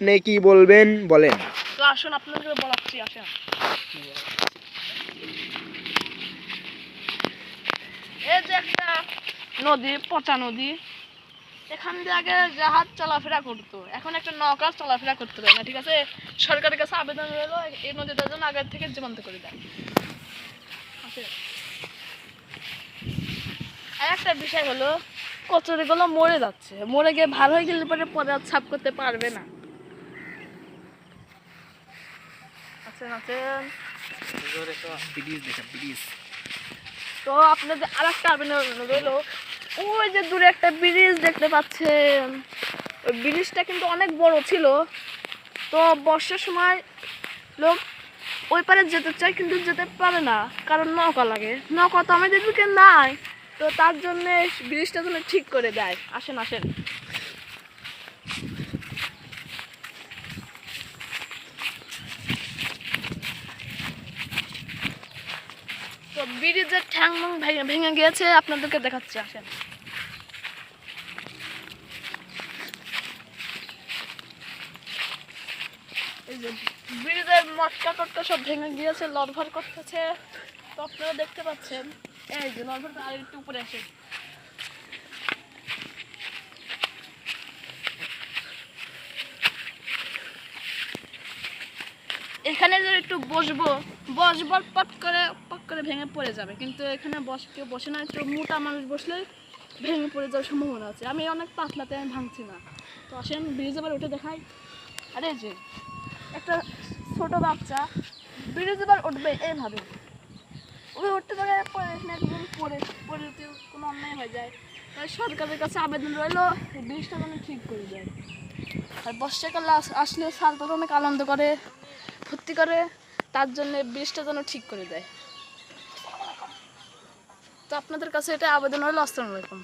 আপনি কি বলবেন বলেন। তো আসুন আপনাদের বলাচ্ছি, আসেন। এই যে একটা নদী, পচা নদী, এখান দিয়ে আগে জাহাজ চলাফেরা করতো, এখন একটা নৌকা চলাফেরা করতে পারে না। ঠিক আছে, সরকারের কাছে আবেদন রইলো এই নদীটার জন্য আগের থেকে জীবন্ত করে দেয়। আর একটা বিষয় হলো, কচুরিগুলো মরে যাচ্ছে, মরে গিয়ে ভালো হয়ে গেলে পরে পরে আর সাফ করতে পারবে না। আছেন আছেন। তো আপনাদের আর একটা আবেদন রইলো, ওই যে দূরে একটা ব্রিজ দেখতে পাচ্ছেন, ওই ব্রিজটা কিন্তু অনেক বড় ছিল। তো বর্ষার সময় লোক ওই পারে যেতে চায় কিন্তু যেতে পারে না, কারণ নৌকা লাগে। নৌকা তো আমাদের দিকে নাই, তো তার জন্য ব্রিজটা যেন ঠিক করে দেয়। আসেন আসেন। তো ব্রিজের ঠ্যাং ভেঙে ভেঙে গিয়েছে, আপনাদেরকে দেখাচ্ছি, আসেন। এই যে ব্রিজের মটকা টটকা সব ভেঙে গিয়েছে, লড়ভর করতেছে। তো আপনারা দেখতে পাচ্ছেন, এই যে লড়ভর আর একটু উপরে আসে। এখানে যে একটু বসবার পট করে ভেঙে পড়ে যাবে, কিন্তু এখানে কেউ বসে না। একটু মোটা মানুষ বসলে ভেঙে পড়ে যাওয়ার সম্ভাবনা আছে। আমি অনেক পাতলাতে আমি ভাঙছি না। তো আসেন ব্রিজ এবার উঠে দেখাই। আরে যে একটা ছোট বাচ্চা ব্রিজ এবার উঠবে এইভাবে, ওই উঠতে পারে পরে এখানে একদম পড়ে পড়ে কোনো অন্যায় হয়ে যায়। তাই সরকারের কাছে আবেদন রইলো এই ব্রিজটা যেন ঠিক করে দেয়। আর বর্ষাকালে আসলে ছাত্ররা অনেক আনন্দ করে, ফুর্তি করে, তার জন্য ব্রিজটা যেন ঠিক করে দেয়। তো আপনাদের কাছে এটা আবেদন হলো। আসসালামু আলাইকুম।